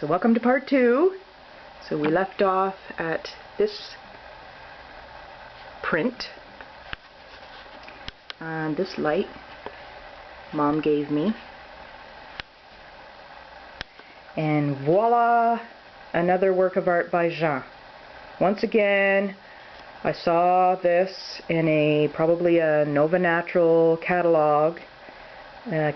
So welcome to part 2. So we left off at this print. And this light Mom gave me. And voila! Another work of art by Jean. Once again, I saw this in probably a Nova Natural catalog,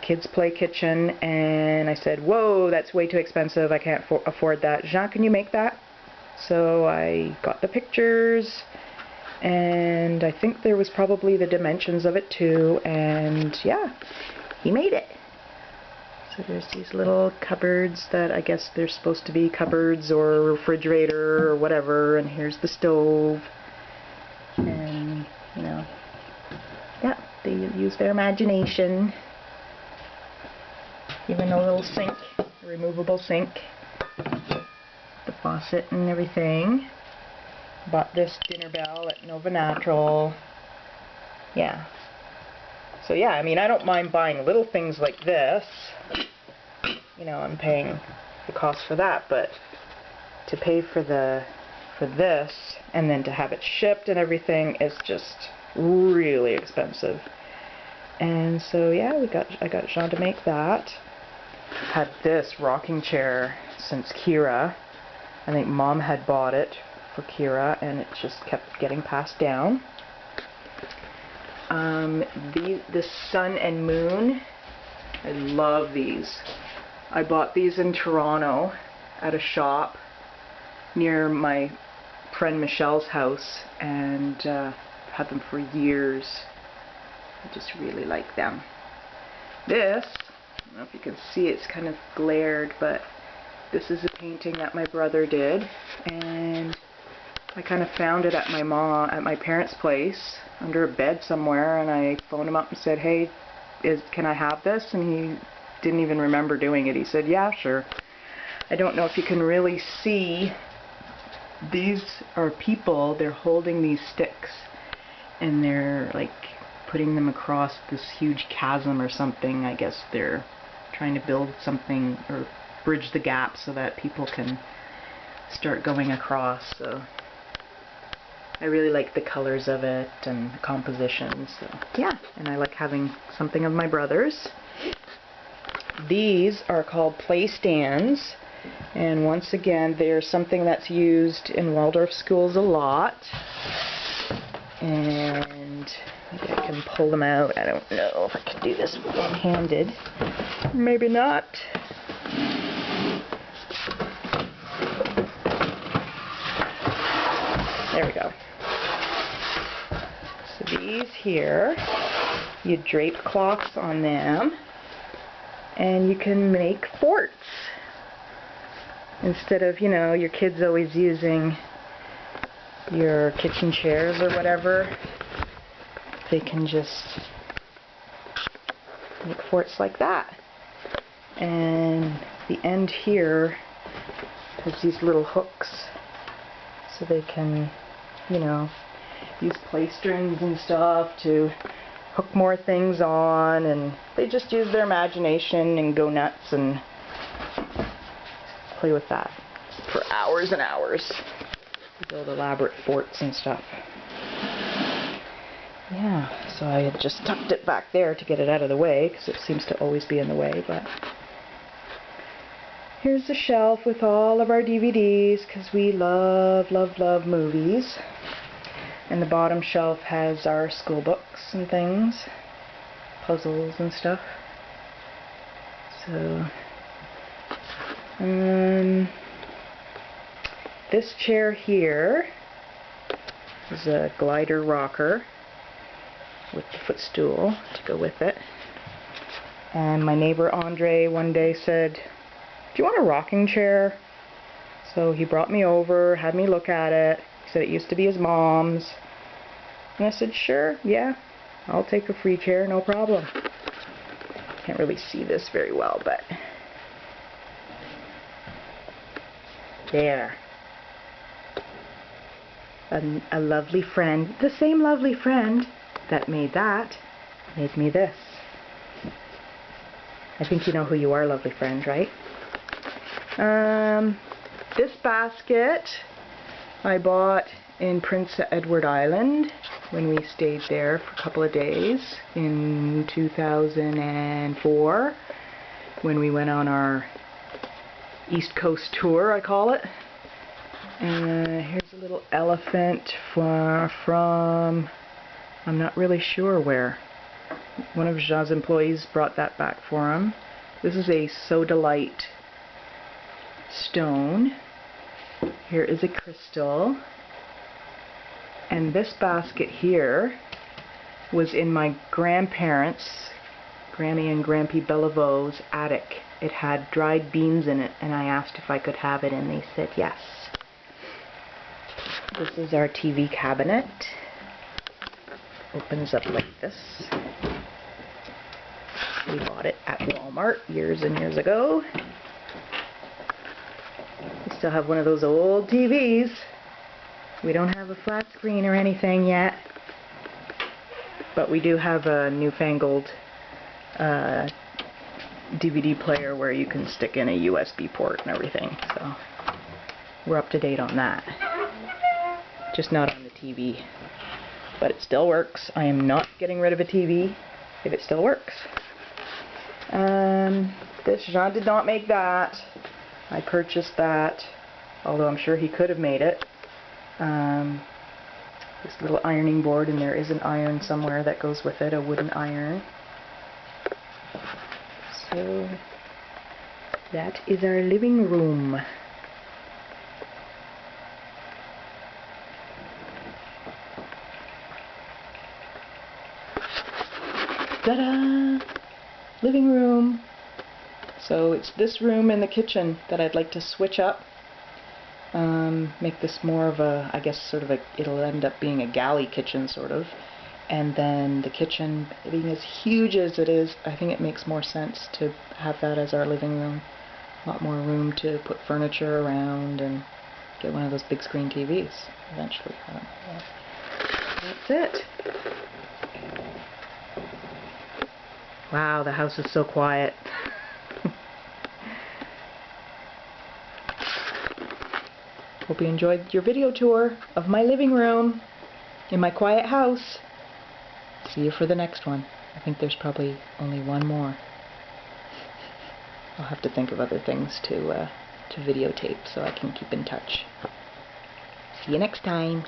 Kids Play Kitchen, and I said, whoa, that's way too expensive, I can't afford that. Jean, can you make that? So I got the pictures, and I think there was probably the dimensions of it too, and yeah, he made it. So there's these little cupboards that I guess they're supposed to be cupboards or refrigerator or whatever, and here's the stove, and you know, yeah, they use their imagination. Even a little sink, a removable sink, the faucet and everything. Bought this dinner bell at Nova Natural. Yeah. So yeah, I mean, I don't mind buying little things like this. You know, I'm paying the cost for that, but to pay for this and then to have it shipped and everything is just really expensive. And so yeah, I got Jean to make that. Had this rocking chair since Kira. I think Mom had bought it for Kira, and it just kept getting passed down. The sun and moon, I love these. I bought these in Toronto at a shop near my friend Michelle's house, and had them for years. I just really like them. This, I don't know if you can see, it's kind of glared, but this is a painting that my brother did, and I kind of found it at my parents' place under a bed somewhere, and I phoned him up and said, hey, can I have this? And he didn't even remember doing it. He said, yeah, sure. I don't know if you can really see, these are people, they're holding these sticks, and they're like putting them across this huge chasm or something. I guess they're trying to build something or bridge the gap so that people can start going across. So I really like the colors of it and the composition. So yeah, and I like having something of my brother's. These are called play stands, and once again they're something that's used in Waldorf schools a lot. And maybe I can pull them out. I don't know if I can do this one-handed. Maybe not. There we go. So these here, you drape cloths on them, and you can make forts. Instead of, you know, your kids always using your kitchen chairs or whatever, they can just make forts like that. And the end here has these little hooks, so they can, you know, use play strings and stuff to hook more things on, and they just use their imagination and go nuts and play with that for hours and hours. Build elaborate forts and stuff. Yeah, so I had just tucked it back there to get it out of the way, because it seems to always be in the way, but here's the shelf with all of our DVDs, because we love, love, love movies. And the bottom shelf has our school books and things, puzzles and stuff. So, this chair here is a glider rocker with the footstool to go with it. And my neighbor Andre one day said, do you want a rocking chair? So he brought me over, had me look at it. He said it used to be his mom's. And I said, sure, yeah, I'll take a free chair, no problem. Can't really see this very well, but there. A lovely friend, the same lovely friend that made that, made me this. I think you know who you are, lovely friend, right? This basket I bought in Prince Edward Island when we stayed there for a couple of days in 2004 when we went on our East Coast tour, I call it. And here's a little elephant from I'm not really sure where. One of Jean's employees brought that back for him. This is a sodalite stone. Here is a crystal. And this basket here was in my grandparents', Granny and Grampy Bellevaux's attic. It had dried beans in it, and I asked if I could have it, and they said yes. This is our TV cabinet. Opens up like this. We bought it at Walmart years and years ago. We still have one of those old TVs. We don't have a flat screen or anything yet, but we do have a newfangled DVD player where you can stick in a USB port and everything, so we're up to date on that. Just not on the TV, but it still works. I am not getting rid of a TV if it still works. This, Jean did not make that. I purchased that, although I'm sure he could have made it. This little ironing board, and there is an iron somewhere that goes with it, a wooden iron. So that is our living room. Ta-da! Living room. So it's this room and the kitchen that I'd like to switch up. Make this more of a, I guess, sort of a, it'll end up being a galley kitchen, sort of. And then the kitchen, being as huge as it is, I think it makes more sense to have that as our living room. A lot more room to put furniture around and get one of those big screen TVs eventually. That's it. Wow, the house is so quiet. Hope you enjoyed your video tour of my living room in my quiet house. See you for the next one. I think there's probably only one more. I'll have to think of other things to videotape so I can keep in touch. See you next time.